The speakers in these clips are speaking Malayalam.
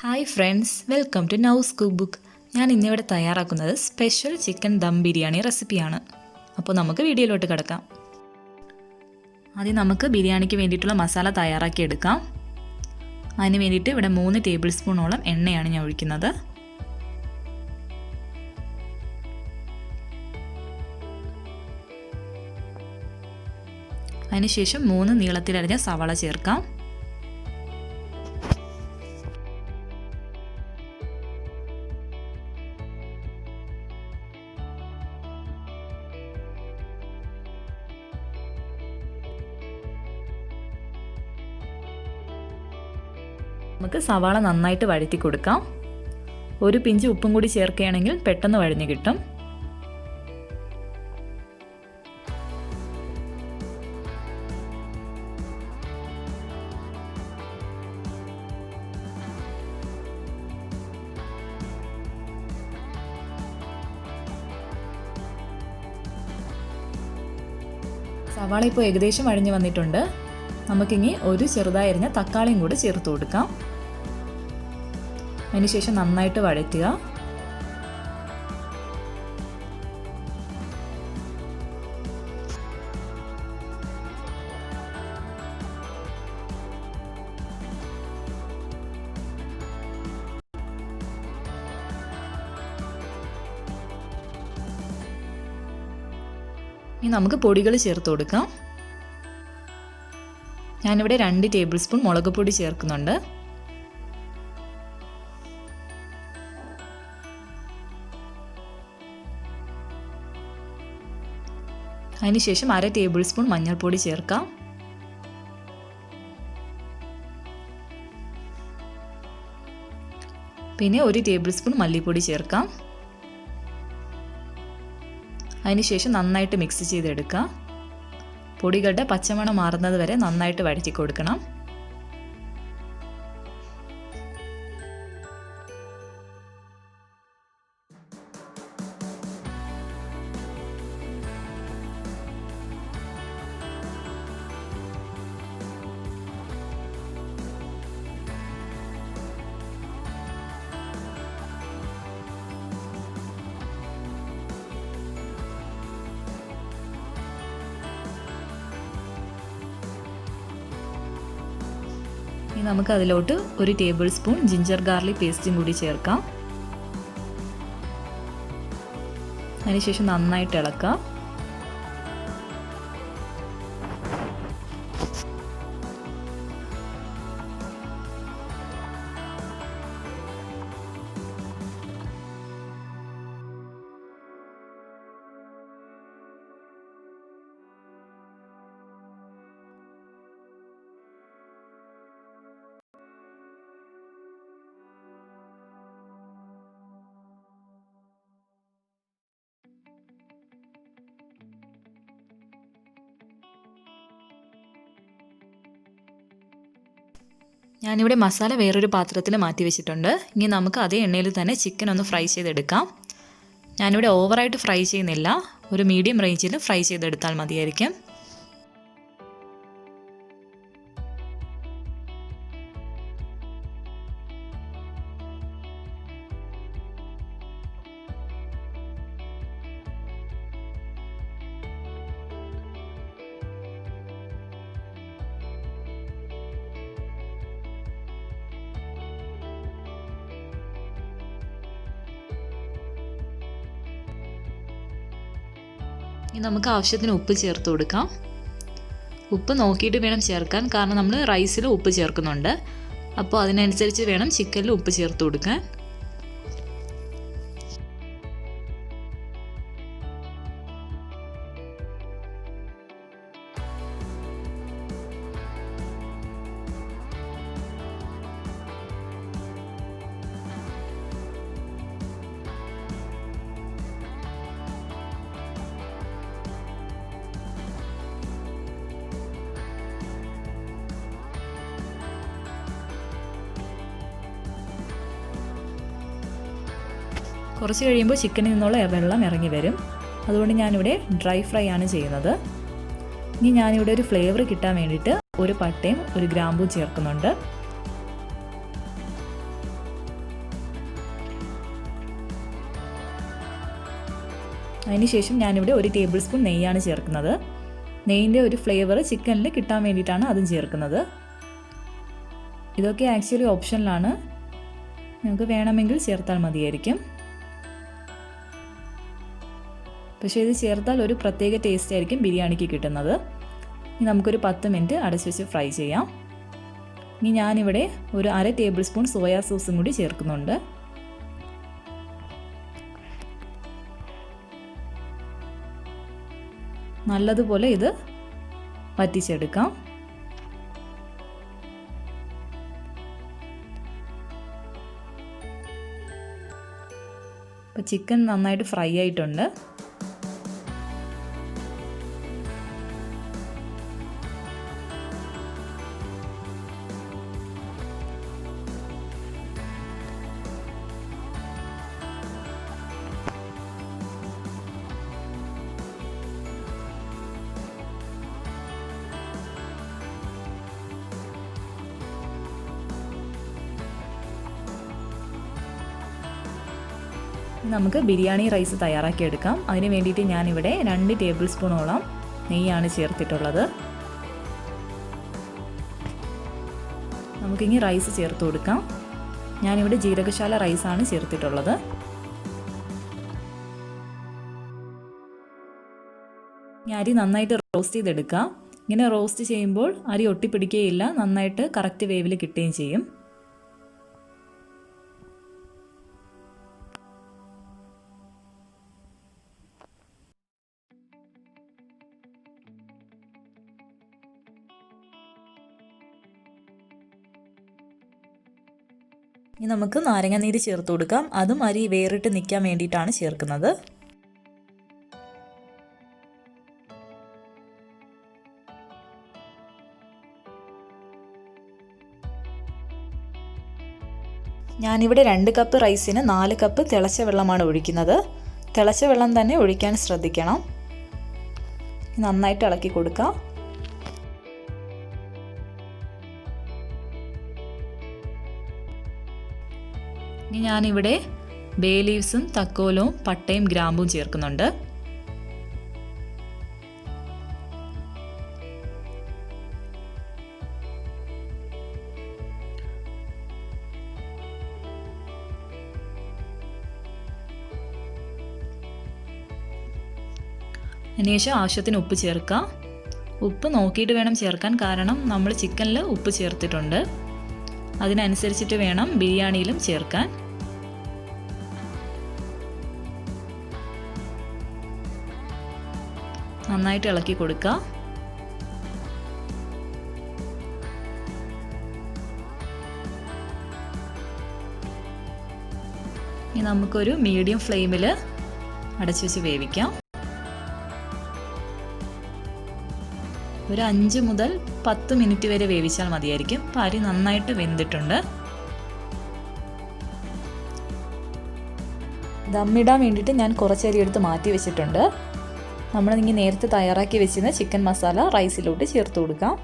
ഹായ് ഫ്രണ്ട്സ്, വെൽക്കം ടു നൗസ് കുക്ക്. ഞാൻ ഇന്നിവിടെ തയ്യാറാക്കുന്നത് സ്പെഷ്യൽ ചിക്കൻ ദം ബിരിയാണി റെസിപ്പിയാണ്. അപ്പോൾ നമുക്ക് വീഡിയോയിലോട്ട് കിടക്കാം. ആദ്യം നമുക്ക് ബിരിയാണിക്ക് വേണ്ടിയിട്ടുള്ള മസാല തയ്യാറാക്കി എടുക്കാം. അതിന് വേണ്ടിയിട്ട് ഇവിടെ 3 ടേബിൾ സ്പൂണോളം എണ്ണയാണ് ഞാൻ ഒഴിക്കുന്നത്. അതിനുശേഷം 3 നീളത്തിലരിഞ്ഞ സവാള ചേർക്കാം. നമുക്ക് സവാള നന്നായിട്ട് വഴറ്റി കൊടുക്കാം. ഒരു പിഞ്ച് ഉപ്പും കൂടി ചേർക്കുകയാണെങ്കിൽ പെട്ടെന്ന് വഴഞ്ഞു കിട്ടും. സവാള ഇപ്പോൾ ഏകദേശം വഴഞ്ഞു വന്നിട്ടുണ്ട്. നമുക്കിനി ഒരു ചെറുതായി അരിഞ്ഞ തക്കാളിയും കൂടി ചേർത്ത് കൊടുക്കാം. അതിനുശേഷം നന്നായിട്ട് വഴറ്റുക. ഇനി നമുക്ക് പൊടികൾ ചേർത്ത് കൊടുക്കാം. ഞാനിവിടെ 2 ടേബിൾ സ്പൂൺ മുളക് പൊടി ചേർക്കുന്നുണ്ട്. അതിനുശേഷം 1/2 ടേബിൾ സ്പൂൺ മഞ്ഞൾപ്പൊടി ചേർക്കാം. പിന്നെ 1 ടേബിൾ സ്പൂൺ മല്ലിപ്പൊടി ചേർക്കാം. അതിനുശേഷം നന്നായിട്ട് മിക്സ് ചെയ്തെടുക്കാം. പൊടികളുടെ പച്ചമണം മാറുന്നത് വരെ നന്നായിട്ട് വഴറ്റി കൊടുക്കണം. ഇനി നമുക്ക് അതിലോട്ട് 1 ടേബിൾ സ്പൂൺ ജിഞ്ചർ ഗാർലിക് പേസ്റ്റും കൂടി ചേർക്കാം. അതിനുശേഷം നന്നായിട്ട് ഇളക്കാം. ഞാനിവിടെ മസാല വേറൊരു പാത്രത്തിൽ മാറ്റി വെച്ചിട്ടുണ്ട്. ഇനി നമുക്ക് അതേ എണ്ണയിൽ തന്നെ ചിക്കൻ ഒന്ന് ഫ്രൈ ചെയ്തെടുക്കാം. ഞാനിവിടെ ഓവറായിട്ട് ഫ്രൈ ചെയ്യുന്നില്ല, ഒരു മീഡിയം റേഞ്ചിൽ ഫ്രൈ ചെയ്തെടുത്താൽ മതിയായിരിക്കും. ഇനി നമുക്ക് ആവശ്യത്തിന് ഉപ്പ് ചേർത്ത് കൊടുക്കാം. ഉപ്പ് നോക്കിയിട്ട് വേണം ചേർക്കാൻ, കാരണം നമ്മൾ റൈസിൽ ഉപ്പ് ചേർക്കുന്നുണ്ട്. അപ്പോൾ അതിനനുസരിച്ച് വേണം ചിക്കനിൽ ഉപ്പ് ചേർത്ത് കൊടുക്കാൻ. കുറച്ച് കഴിയുമ്പോൾ ചിക്കനിൽ നിന്നുള്ള വെള്ളം ഇറങ്ങി വരും. അതുകൊണ്ട് ഞാനിവിടെ ഡ്രൈ ഫ്രൈ ആണ് ചെയ്യുന്നത്. ഇനി ഞാനിവിടെ ഒരു ഫ്ലേവർ കിട്ടാൻ വേണ്ടിയിട്ട് ഒരു പട്ടയും ഒരു ഗ്രാമ്പും ചേർക്കുന്നുണ്ട്. അതിനുശേഷം ഞാനിവിടെ 1 ടേബിൾ സ്പൂൺ നെയ്യാണ് ചേർക്കുന്നത്. നെയ്യിൻ്റെ ഒരു ഫ്ലേവർ ചിക്കനിൽ കിട്ടാൻ വേണ്ടിയിട്ടാണ് അതും ചേർക്കുന്നത്. ഇതൊക്കെ ആക്ച്വലി ഓപ്ഷനിലാണ്, നമുക്ക് വേണമെങ്കിൽ ചേർത്താൽ മതിയായിരിക്കും. പക്ഷേ ഇത് ചേർത്താൽ ഒരു പ്രത്യേക ടേസ്റ്റ് ആയിരിക്കും ബിരിയാണിക്ക് കിട്ടുന്നത്. ഇനി നമുക്കൊരു 10 മിനിറ്റ് അടച്ചു വെച്ച് ഫ്രൈ ചെയ്യാം. ഇനി ഞാനിവിടെ ഒരു 1/2 ടേബിൾ സ്പൂൺ സോയാ സോസും കൂടി ചേർക്കുന്നുണ്ട്. നല്ലതുപോലെ ഇത് വറ്റിച്ചെടുക്കാം. ഇപ്പോൾ ചിക്കൻ നന്നായിട്ട് ഫ്രൈ ആയിട്ടുണ്ട്. നമുക്ക് ബിരിയാണി റൈസ് തയ്യാറാക്കിയെടുക്കാം. അതിന് വേണ്ടിയിട്ട് ഞാനിവിടെ 2 ടേബിൾ സ്പൂണോളം നെയ്യാണ് ചേർത്തിട്ടുള്ളത്. നമുക്കിനി റൈസ് ചേർത്ത് കൊടുക്കാം. ഞാനിവിടെ ജീരകശാല റൈസാണ് ചേർത്തിട്ടുള്ളത്. ഈ അരി നന്നായിട്ട് റോസ്റ്റ് ചെയ്തെടുക്കാം. ഇങ്ങനെ റോസ്റ്റ് ചെയ്യുമ്പോൾ അരി ഒട്ടിപ്പിടിക്കുകയില്ല, നന്നായിട്ട് കറക്റ്റ് വേവിൽ കിട്ടുകയും ചെയ്യും. ഇനി നമുക്ക് നാരങ്ങാനീര് ചേർത്ത് കൊടുക്കാം. അതും അരി വേറിട്ട് നിൽക്കാൻ വേണ്ടിയിട്ടാണ് ചേർക്കുന്നത്. ഞാനിവിടെ 2 കപ്പ് റൈസിന് 4 കപ്പ് തിളച്ച വെള്ളമാണ് ഒഴിക്കുന്നത്. തിളച്ച വെള്ളം തന്നെ ഒഴിക്കാൻ ശ്രദ്ധിക്കണം. നന്നായിട്ട് ഇളക്കി കൊടുക്കാം. ഇനി ഞാനിവിടെ ബേ ലീവ്സും തക്കോലവും പട്ടയും ഗ്രാമ്പും ചേർക്കുന്നുണ്ട്. അതിനുശേഷം ആവശ്യത്തിന് ഉപ്പ് ചേർക്കാം. ഉപ്പ് നോക്കിയിട്ട് വേണം ചേർക്കാൻ, കാരണം നമ്മൾ ചിക്കനിൽ ഉപ്പ് ചേർത്തിട്ടുണ്ട്. അതിനനുസരിച്ചിട്ട് വേണം ബിരിയാണിയിലും ചേർക്കാൻ. നന്നായിട്ട് ഇളക്കി കൊടുക്കുക. ഇനി നമുക്കൊരു മീഡിയം ഫ്ലെയിമിൽ അടച്ചു വെച്ച് വേവിക്കാം. ഒരു 5 മുതൽ 10 മിനിറ്റ് വരെ വേവിച്ചാൽ മതിയായിരിക്കും. അപ്പോൾ അരി നന്നായിട്ട് വെന്തിട്ടുണ്ട്. ദമ്മിടാൻ വേണ്ടിയിട്ട് ഞാൻ കുറച്ചരി എടുത്ത് മാറ്റി വെച്ചിട്ടുണ്ട്. നമ്മളിങ്ങനെ നേരത്തെ തയ്യാറാക്കി വെച്ചിരുന്ന ചിക്കൻ മസാല റൈസിലോട്ട് ചേർത്ത് കൊടുക്കാം.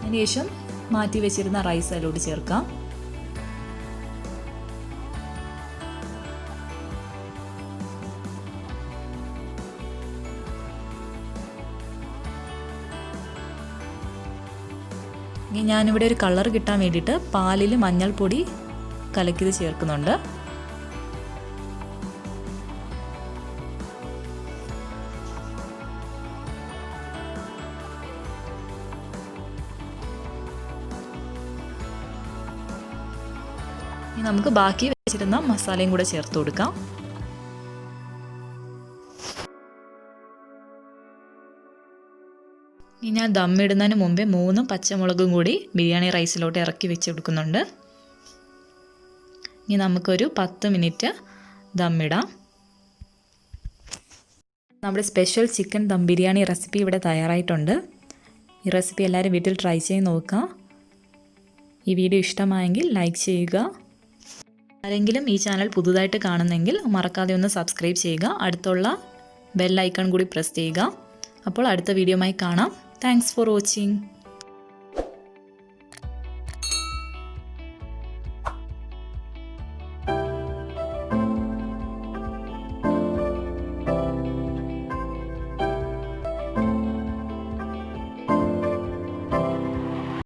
അതിനുശേഷം മാറ്റി വെച്ചിരുന്ന റൈസ് അതിലോട്ട് ചേർക്കാം. ഇനി ഞാനിവിടെ ഒരു കളർ കിട്ടാൻ വേണ്ടിയിട്ട് പാലിൽ മഞ്ഞൾപ്പൊടി കലക്കിയത് ചേർക്കുന്നുണ്ട്. ഇനി നമുക്ക് ബാക്കി വെച്ചിരുന്ന മസാലയും കൂടെ ചേർത്ത് കൊടുക്കാം. ഇനി ഞാൻ ദമ്മിടുന്നതിന് മുമ്പേ 3 പച്ചമുളകും കൂടി ബിരിയാണി റൈസിലോട്ട് ഇറക്കി വെച്ച് കൊടുക്കുന്നുണ്ട്. ഇനി നമുക്കൊരു 10 മിനിറ്റ് ദമ്മിടാം. നമ്മുടെ special chicken dum biryani recipe ഇവിടെ തയ്യാറായിട്ടുണ്ട്. ഈ റെസിപ്പി എല്ലാവരും വീട്ടിൽ ട്രൈ ചെയ്ത് നോക്കുക. ഈ വീഡിയോ ഇഷ്ടമായെങ്കിൽ ലൈക്ക് ചെയ്യുക. ആരെങ്കിലും ഈ ചാനൽ പുതുതായിട്ട് കാണുന്നെങ്കിൽ മറക്കാതെ ഒന്ന് സബ്സ്ക്രൈബ് ചെയ്യുക. അടുത്തുള്ള ബെൽ ഐക്കൺ കൂടി പ്രസ് ചെയ്യുക. അപ്പോൾ അടുത്ത വീഡിയോയുമായി കാണാം. Thanks for watching.